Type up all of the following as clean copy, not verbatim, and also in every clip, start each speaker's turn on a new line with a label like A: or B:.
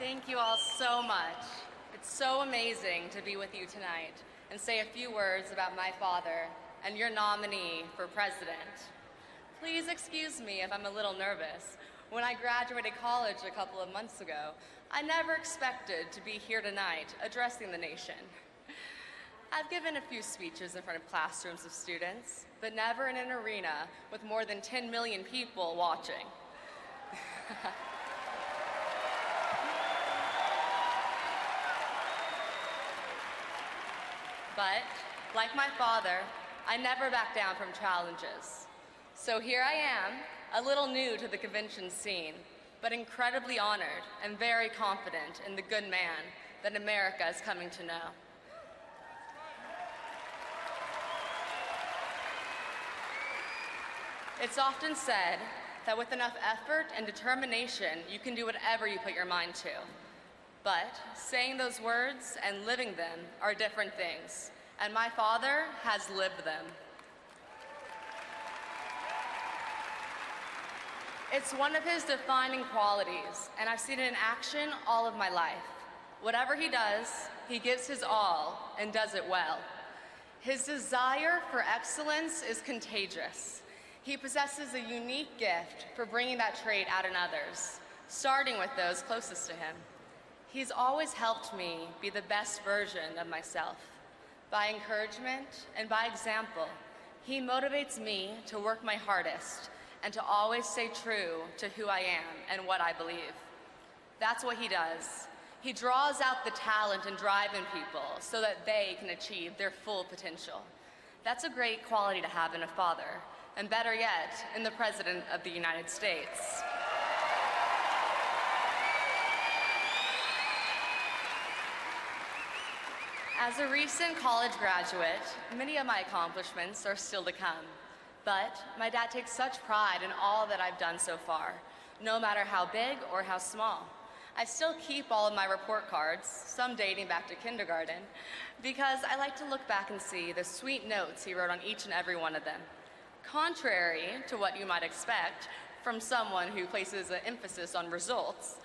A: Thank you all so much. It's so amazing to be with you tonight and say a few words about my father and your nominee for president. Please excuse me if I'm a little nervous. When I graduated college a couple of months ago, I never expected to be here tonight addressing the nation. I've given a few speeches in front of classrooms of students, but never in an arena with more than 10 million people watching. But, like my father, I never back down from challenges. So here I am, a little new to the convention scene, but incredibly honored and very confident in the good man that America is coming to know. It's often said that with enough effort and determination, you can do whatever you put your mind to. But saying those words and living them are different things, and my father has lived them. It's one of his defining qualities, and I've seen it in action all of my life. Whatever he does, he gives his all and does it well. His desire for excellence is contagious. He possesses a unique gift for bringing that trait out in others, starting with those closest to him. He's always helped me be the best version of myself. By encouragement and by example, he motivates me to work my hardest and to always stay true to who I am and what I believe. That's what he does. He draws out the talent and drive in people so that they can achieve their full potential. That's a great quality to have in a father, and better yet, in the President of the United States. As a recent college graduate, many of my accomplishments are still to come. But my dad takes such pride in all that I've done so far, no matter how big or how small. I still keep all of my report cards, some dating back to kindergarten, because I like to look back and see the sweet notes he wrote on each and every one of them. Contrary to what you might expect from someone who places an emphasis on results,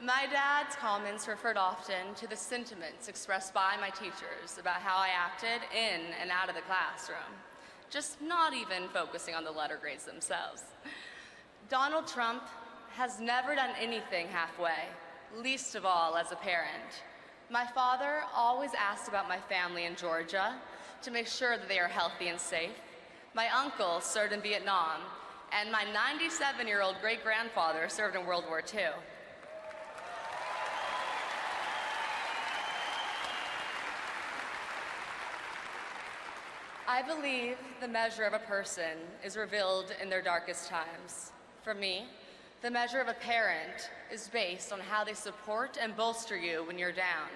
A: my dad's comments referred often to the sentiments expressed by my teachers about how I acted in and out of the classroom, just not even focusing on the letter grades themselves. Donald Trump has never done anything halfway, least of all as a parent. My father always asked about my family in Georgia to make sure that they are healthy and safe. My uncle served in Vietnam, and my 97-year-old great-grandfather served in World War II. I believe the measure of a person is revealed in their darkest times. For me, the measure of a parent is based on how they support and bolster you when you're down.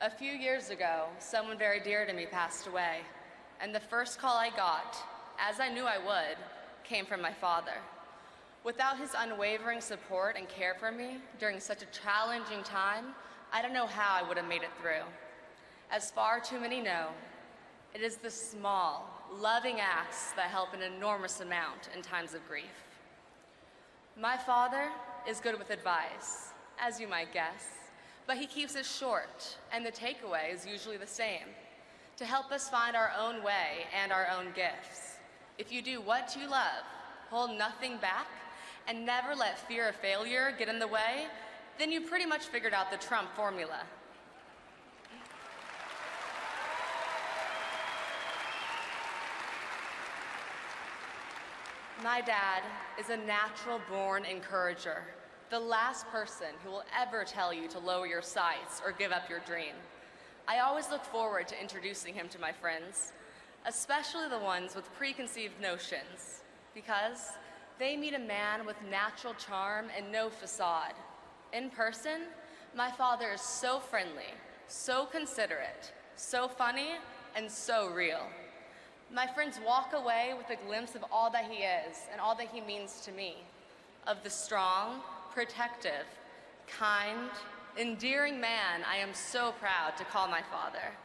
A: A few years ago, someone very dear to me passed away, and the first call I got, as I knew I would, came from my father. Without his unwavering support and care for me during such a challenging time, I don't know how I would have made it through. As far too many know, it is the small, loving acts that help an enormous amount in times of grief. My father is good with advice, as you might guess, but he keeps it short, and the takeaway is usually the same: to help us find our own way and our own gifts. If you do what you love, hold nothing back, and never let fear of failure get in the way, then you pretty much figured out the Trump formula. My dad is a natural-born encourager, the last person who will ever tell you to lower your sights or give up your dream. I always look forward to introducing him to my friends, especially the ones with preconceived notions, because they meet a man with natural charm and no facade. In person, my father is so friendly, so considerate, so funny, and so real. My friends walk away with a glimpse of all that he is and all that he means to me, of the strong, protective, kind, endearing man I am so proud to call my father.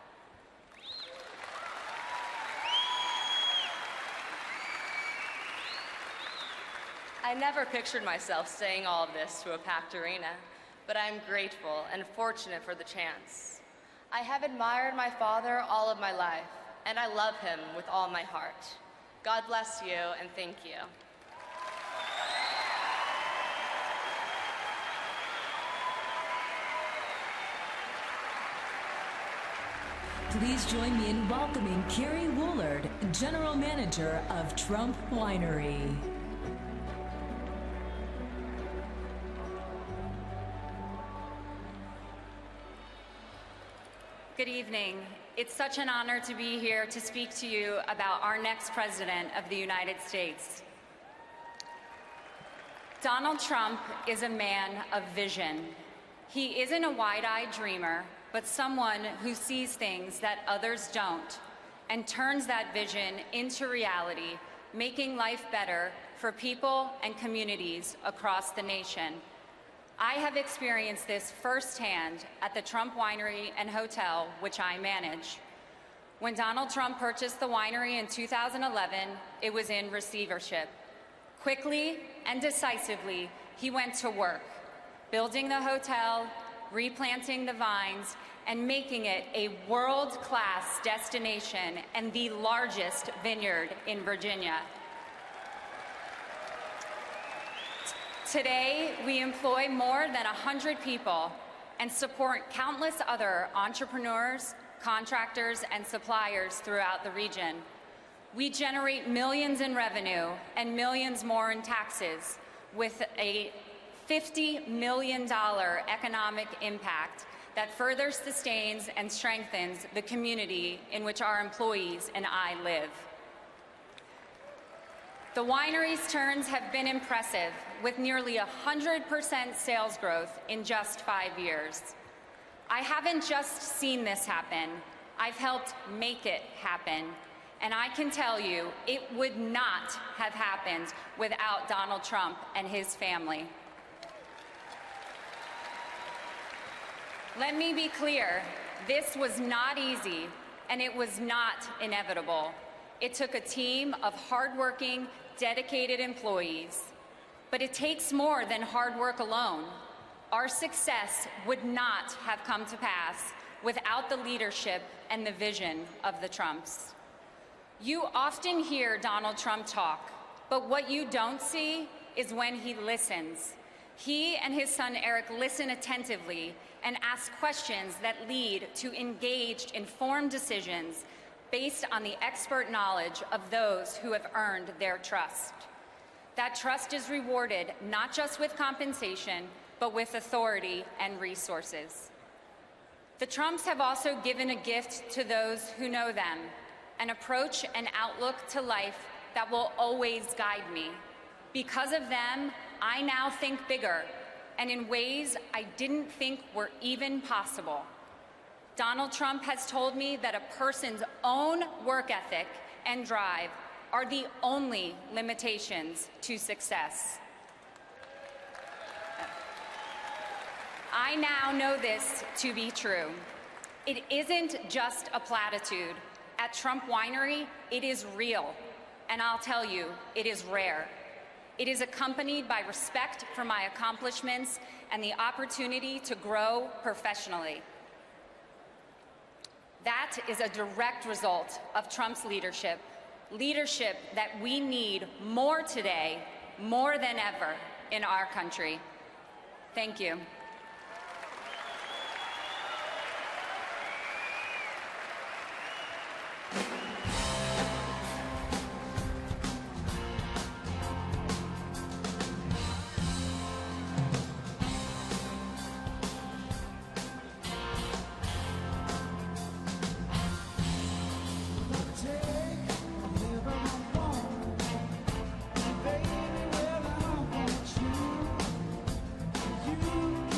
A: I never pictured myself saying all of this to a packed arena, but I am grateful and fortunate for the chance. I have admired my father all of my life, and I love him with all my heart. God bless you, and thank you.
B: Please join me in welcoming Carrie Woolard, General Manager of Trump Winery.
C: Good evening. It's such an honor to be here to speak to you about our next President of the United States. Donald Trump is a man of vision. He isn't a wide-eyed dreamer, but someone who sees things that others don't and turns that vision into reality, making life better for people and communities across the nation. I have experienced this firsthand at the Trump Winery and Hotel, which I manage. When Donald Trump purchased the winery in 2011, it was in receivership. Quickly and decisively, he went to work, building the hotel, replanting the vines, and making it a world-class destination and the largest vineyard in Virginia. Today, we employ more than 100 people and support countless other entrepreneurs, contractors, and suppliers throughout the region. We generate millions in revenue and millions more in taxes with a $50 million economic impact that further sustains and strengthens the community in which our employees and I live. The winery's turns have been impressive, with nearly 100% sales growth in just 5 years. I haven't just seen this happen, I've helped make it happen. And I can tell you, it would not have happened without Donald Trump and his family. Let me be clear, this was not easy, and it was not inevitable. It took a team of hardworking, dedicated employees. But it takes more than hard work alone. Our success would not have come to pass without the leadership and the vision of the Trumps. You often hear Donald Trump talk, but what you don't see is when he listens. He and his son Eric listen attentively and ask questions that lead to engaged, informed decisions based on the expert knowledge of those who have earned their trust. That trust is rewarded not just with compensation, but with authority and resources. The Trumps have also given a gift to those who know them, an approach and outlook to life that will always guide me. Because of them, I now think bigger, and in ways I didn't think were even possible. Donald Trump has told me that a person's own work ethic and drive are the only limitations to success. I now know this to be true. It isn't just a platitude. At Trump Winery, it is real, and I'll tell you, it is rare. It is accompanied by respect for my accomplishments and the opportunity to grow professionally. That is a direct result of Trump's leadership that we need more today, more than ever in our country. Thank you.
D: You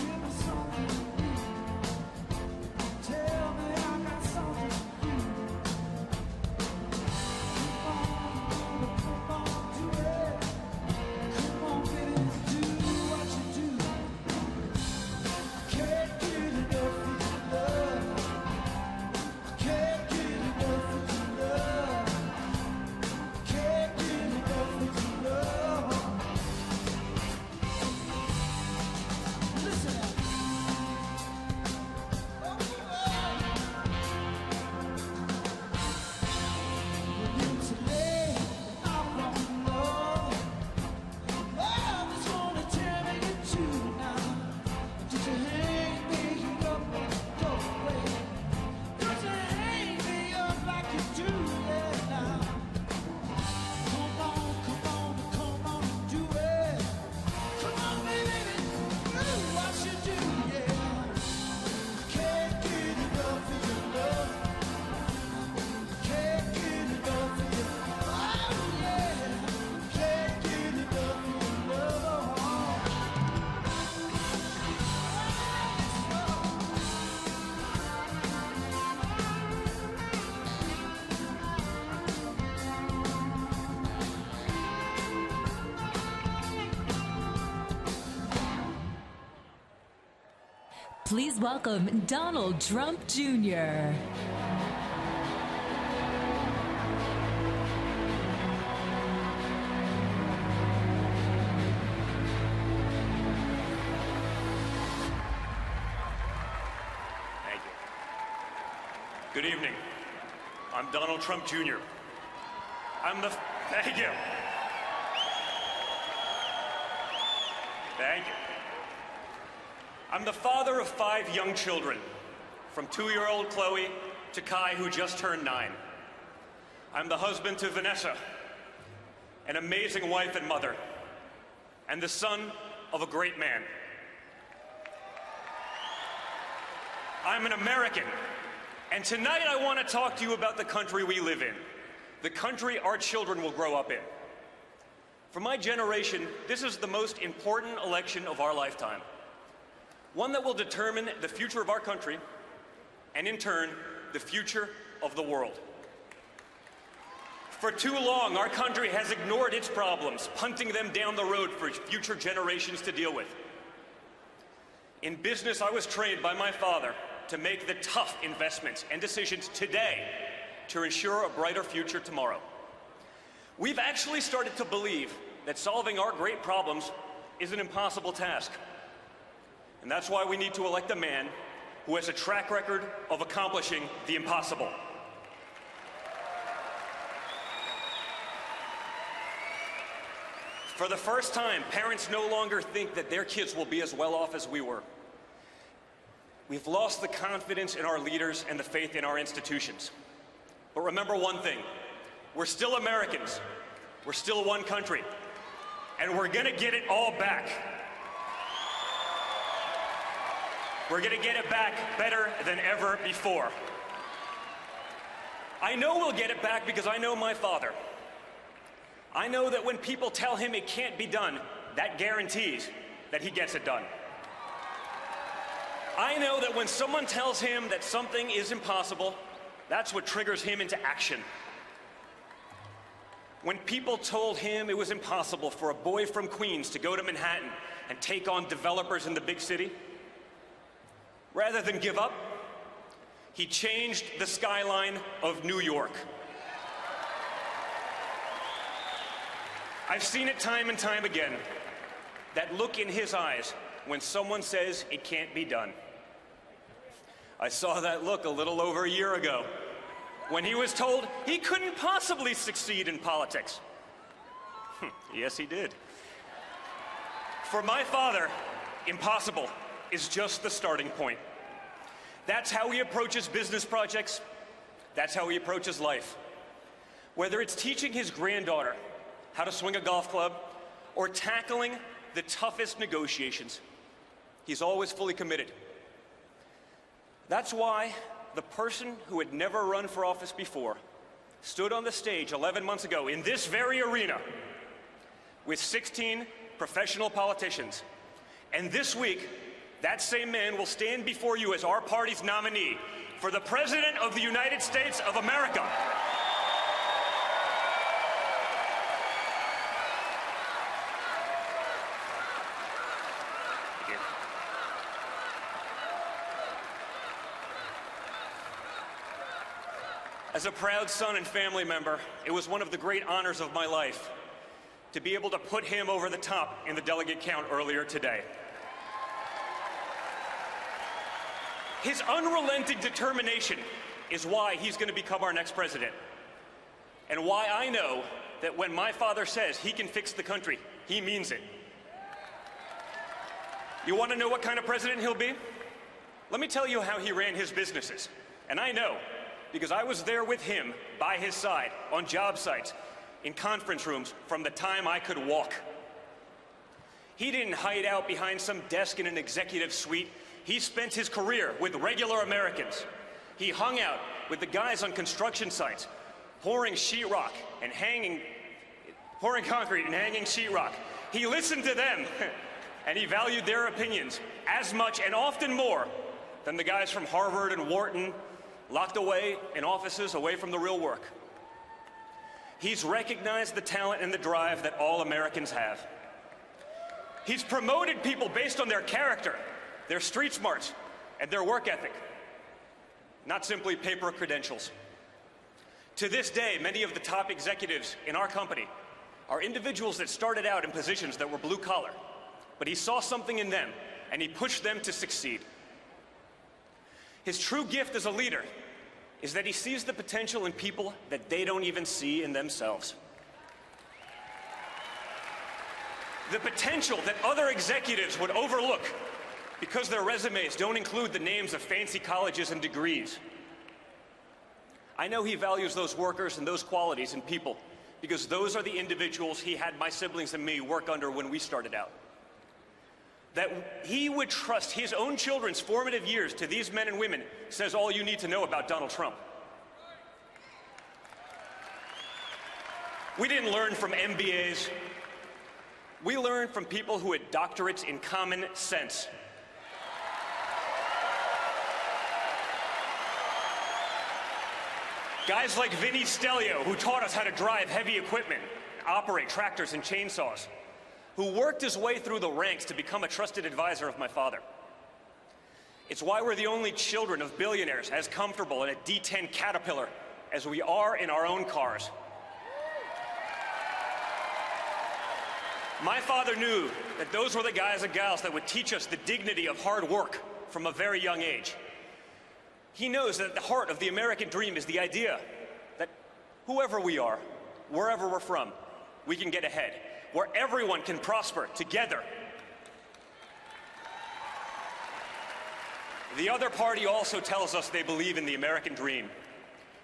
B: Please welcome Donald Trump Jr.
D: Good evening. I'm Donald Trump Jr. Thank you. Thank you. I'm the father of 5 young children, from 2-year-old Chloe to Kai, who just turned 9. I'm the husband to Vanessa, an amazing wife and mother, and the son of a great man. I'm an American. And tonight I want to talk to you about the country we live in, the country our children will grow up in. For my generation, this is the most important election of our lifetime, one that will determine the future of our country and, in turn, the future of the world. For too long, our country has ignored its problems, punting them down the road for future generations to deal with. In business, I was trained by my father to make the tough investments and decisions today to ensure a brighter future tomorrow. We've actually started to believe that solving our great problems is an impossible task. And that's why we need to elect a man who has a track record of accomplishing the impossible. For the first time, parents no longer think that their kids will be as well off as we were. We've lost the confidence in our leaders and the faith in our institutions. But remember one thing, we're still Americans, we're still one country, and we're gonna get it all back. We're gonna get it back better than ever before. I know we'll get it back because I know my father. I know that when people tell him it can't be done, that guarantees that he gets it done. I know that when someone tells him that something is impossible, that's what triggers him into action. When people told him it was impossible for a boy from Queens to go to Manhattan and take on developers in the big city, rather than give up, he changed the skyline of New York. I've seen it time and time again, that look in his eyes when someone says it can't be done. I saw that look a little over a year ago when he was told he couldn't possibly succeed in politics. Yes, he did. For my father, impossible is just the starting point. That's how he approaches business projects. That's how he approaches life. Whether it's teaching his granddaughter how to swing a golf club or tackling the toughest negotiations, he's always fully committed. That's why the person who had never run for office before stood on the stage 11 months ago in this very arena with 16 professional politicians. And this week, that same man will stand before you as our party's nominee for the President of the United States of America. As a proud son and family member, it was one of the great honors of my life to be able to put him over the top in the delegate count earlier today. His unrelenting determination is why he's going to become our next president, and why I know that when my father says he can fix the country, he means it. You want to know what kind of president he'll be? Let me tell you how he ran his businesses. And I know, because I was there with him, by his side, on job sites, in conference rooms, from the time I could walk. He didn't hide out behind some desk in an executive suite. He spent his career with regular Americans. He hung out with the guys on construction sites, pouring sheetrock and pouring concrete and hanging sheetrock. He listened to them, and he valued their opinions as much and often more than the guys from Harvard and Wharton, locked away in offices away from the real work. He's recognized the talent and the drive that all Americans have. He's promoted people based on their character, their street smarts, and their work ethic, not simply paper credentials. To this day, many of the top executives in our company are individuals that started out in positions that were blue collar, but he saw something in them and he pushed them to succeed. His true gift as a leader is that he sees the potential in people that they don't even see in themselves. The potential that other executives would overlook because their resumes don't include the names of fancy colleges and degrees. I know he values those workers and those qualities in people because those are the individuals he had my siblings and me work under when we started out. That he would trust his own children's formative years to these men and women says all you need to know about Donald Trump. We didn't learn from MBAs. We learned from people who had doctorates in common sense. Guys like Vinny Stelio, who taught us how to drive heavy equipment, operate tractors and chainsaws, who worked his way through the ranks to become a trusted advisor of my father. It's why we're the only children of billionaires as comfortable in a D10 Caterpillar as we are in our own cars. My father knew that those were the guys and gals that would teach us the dignity of hard work from a very young age. He knows that at the heart of the American dream is the idea that whoever we are, wherever we're from, we can get ahead, where everyone can prosper together. The other party also tells us they believe in the American dream.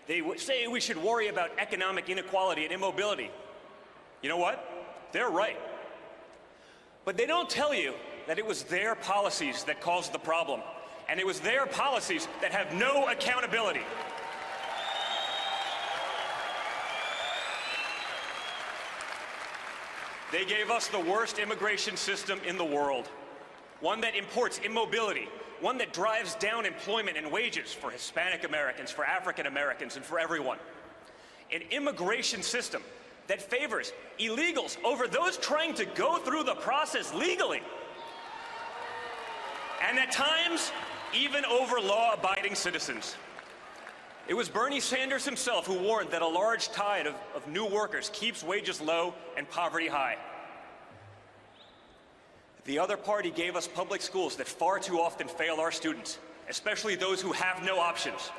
D: They say we should worry about economic inequality and immobility. You know what? They're right. But they don't tell you that it was their policies that caused the problem, and it was their policies that have no accountability. They gave us the worst immigration system in the world, one that imports immobility, one that drives down employment and wages for Hispanic Americans, for African Americans, and for everyone. An immigration system that favors illegals over those trying to go through the process legally. And at times, even over law-abiding citizens. It was Bernie Sanders himself who warned that a large tide of new workers keeps wages low and poverty high. The other party gave us public schools that far too often fail our students, especially those who have no options.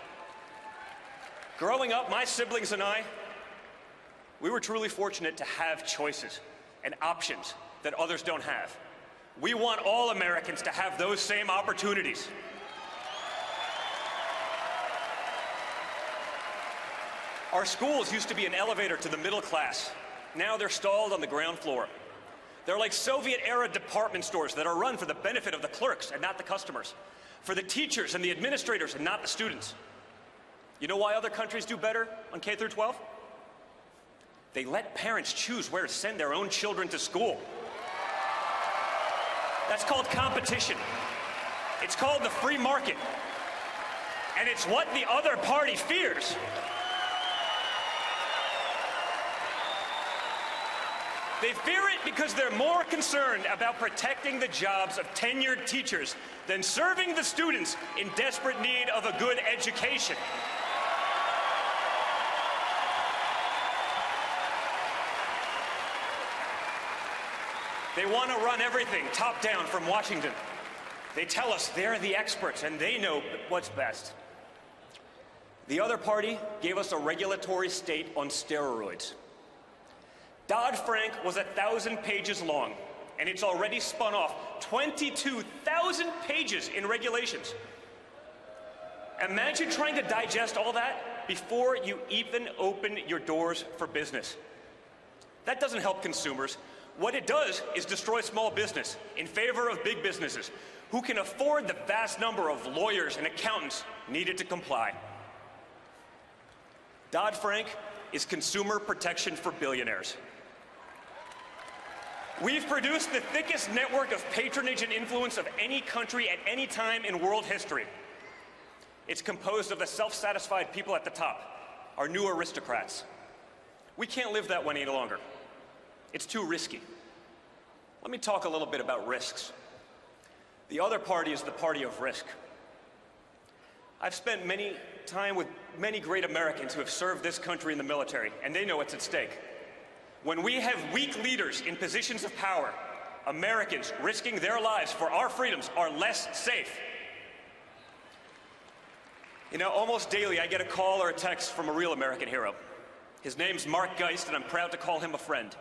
D: Growing up, my siblings and I, we were truly fortunate to have choices and options that others don't have. We want all Americans to have those same opportunities. Our schools used to be an elevator to the middle class. Now they're stalled on the ground floor. They're like Soviet-era department stores that are run for the benefit of the clerks and not the customers, for the teachers and the administrators and not the students. You know why other countries do better on K through 12? They let parents choose where to send their own children to school. That's called competition. It's called the free market. And it's what the other party fears. They fear it because they're more concerned about protecting the jobs of tenured teachers than serving the students in desperate need of a good education. They want to run everything top down from Washington. They tell us they're the experts and they know what's best. The other party gave us a regulatory state on steroids. Dodd-Frank was 1,000 pages long, and it's already spun off 22,000 pages in regulations. Imagine trying to digest all that before you even open your doors for business. That doesn't help consumers. What it does is destroy small business in favor of big businesses who can afford the vast number of lawyers and accountants needed to comply. Dodd-Frank is consumer protection for billionaires. We've produced the thickest network of patronage and influence of any country at any time in world history. It's composed of the self-satisfied people at the top, our new aristocrats. We can't live that way any longer. It's too risky. Let me talk a little bit about risks. The other party is the party of risk. I've spent time with many great Americans who have served this country in the military, and they know what's at stake. When we have weak leaders in positions of power, Americans risking their lives for our freedoms are less safe. You know, almost daily I get a call or a text from a real American hero. His name's Mark Geist, and I'm proud to call him a friend.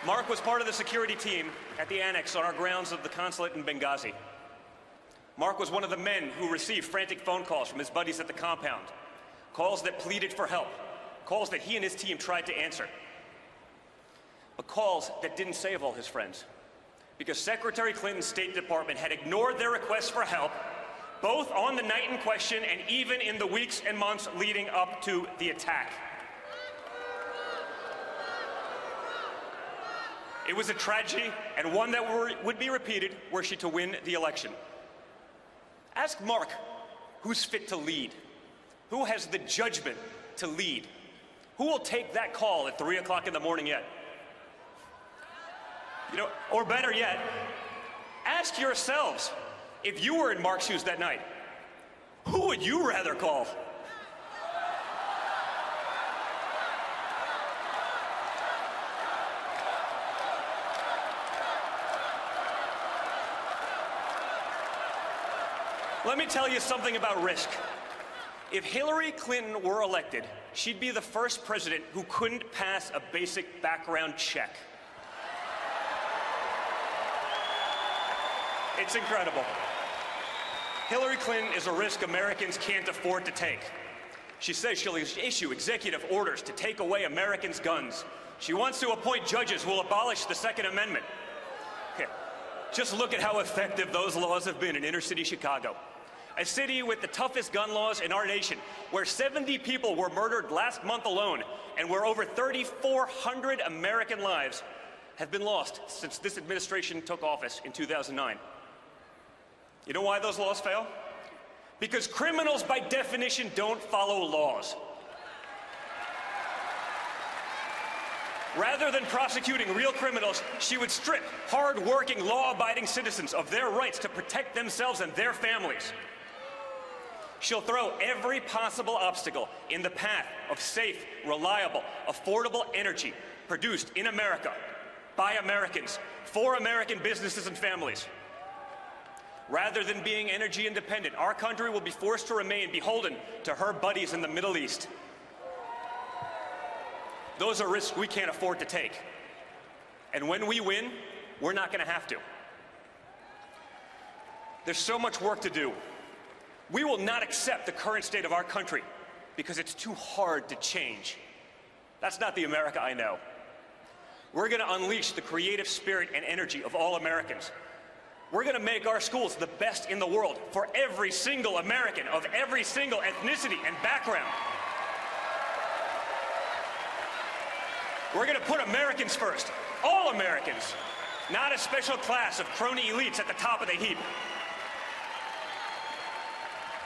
D: Mark was part of the security team at the annex on our grounds of the consulate in Benghazi. Mark was one of the men who received frantic phone calls from his buddies at the compound, calls that pleaded for help, calls that he and his team tried to answer, but calls that didn't save all his friends, because Secretary Clinton's State Department had ignored their requests for help, both on the night in question and even in the weeks and months leading up to the attack. It was a tragedy, and one that would be repeated were she to win the election. Ask Mark who's fit to lead, who has the judgment to lead, who will take that call at 3 o'clock in the morning yet? You know, or better yet, ask yourselves, if you were in Mark's shoes that night, who would you rather call? Let me tell you something about risk. If Hillary Clinton were elected, she'd be the first president who couldn't pass a basic background check. It's incredible. Hillary Clinton is a risk Americans can't afford to take. She says she'll issue executive orders to take away Americans' guns. She wants to appoint judges who will abolish the Second Amendment. Here, just look at how effective those laws have been in inner-city Chicago, a city with the toughest gun laws in our nation, where 70 people were murdered last month alone, and where over 3,400 American lives have been lost since this administration took office in 2009. You know why those laws fail? Because criminals, by definition, don't follow laws. Rather than prosecuting real criminals, she would strip hard-working, law-abiding citizens of their rights to protect themselves and their families. She'll throw every possible obstacle in the path of safe, reliable, affordable energy produced in America, by Americans, for American businesses and families. Rather than being energy independent, our country will be forced to remain beholden to her buddies in the Middle East. Those are risks we can't afford to take. And when we win, we're not going to have to. There's so much work to do. We will not accept the current state of our country because it's too hard to change. That's not the America I know. We're going to unleash the creative spirit and energy of all Americans. We're going to make our schools the best in the world for every single American of every single ethnicity and background. We're going to put Americans first, all Americans, not a special class of crony elites at the top of the heap.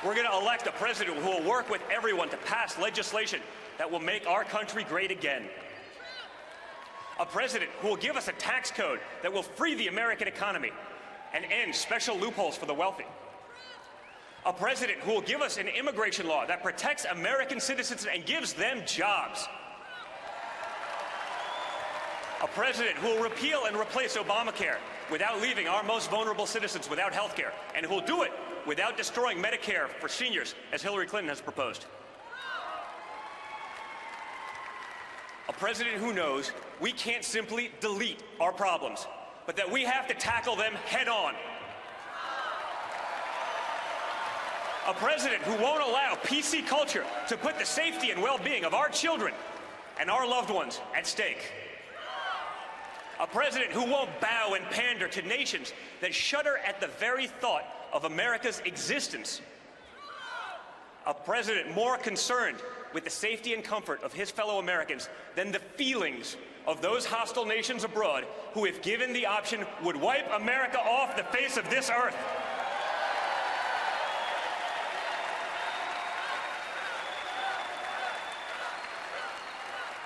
D: We're going to elect a president who will work with everyone to pass legislation that will make our country great again. A president who will give us a tax code that will free the American economy and end special loopholes for the wealthy. A president who will give us an immigration law that protects American citizens and gives them jobs. A president who will repeal and replace Obamacare without leaving our most vulnerable citizens without health care, and who will do it without destroying Medicare for seniors, as Hillary Clinton has proposed. A president who knows we can't simply delete our problems, but that we have to tackle them head on. A president who won't allow PC culture to put the safety and well-being of our children and our loved ones at stake. A president who won't bow and pander to nations that shudder at the very thought of America's existence. A president more concerned with the safety and comfort of his fellow Americans than the feelings of those hostile nations abroad who, if given the option, would wipe America off the face of this earth.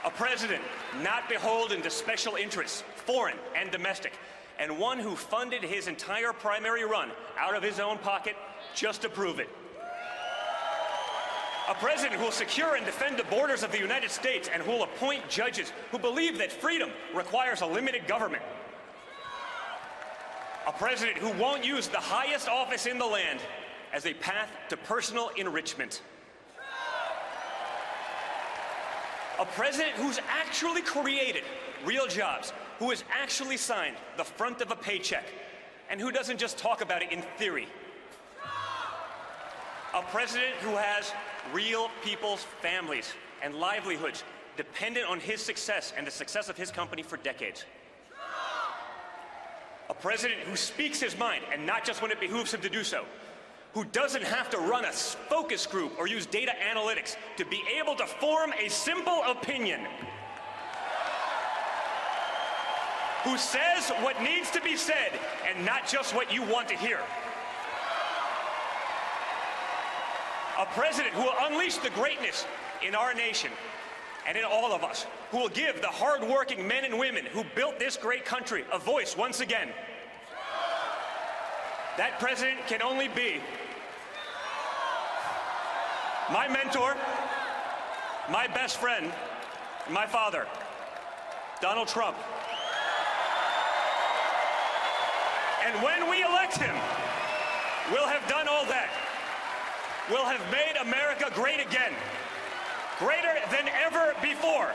D: A president not beholden to special interests, foreign and domestic, and one who funded his entire primary run out of his own pocket just to prove it. A president who will secure and defend the borders of the United States and who will appoint judges who believe that freedom requires a limited government. A president who won't use the highest office in the land as a path to personal enrichment. A president who's actually created real jobs, who has actually signed the front of a paycheck, and who doesn't just talk about it in theory. A president who has real people's families and livelihoods dependent on his success and the success of his company for decades. A president who speaks his mind, and not just when it behooves him to do so, who doesn't have to run a focus group or use data analytics to be able to form a simple opinion, who says what needs to be said and not just what you want to hear. A president who will unleash the greatness in our nation and in all of us, who will give the hard-working men and women who built this great country a voice once again. That president can only be my mentor, my best friend, my father, Donald Trump. And when we elect him, we'll have done all that. We'll have made America great again, greater than ever before.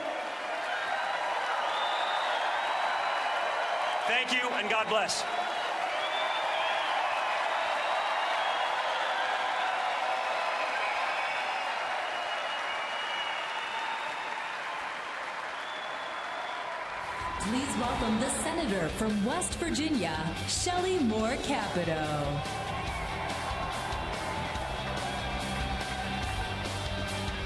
D: Thank you, and God bless.
B: Please welcome the Senator from West Virginia, Shelley Moore Capito.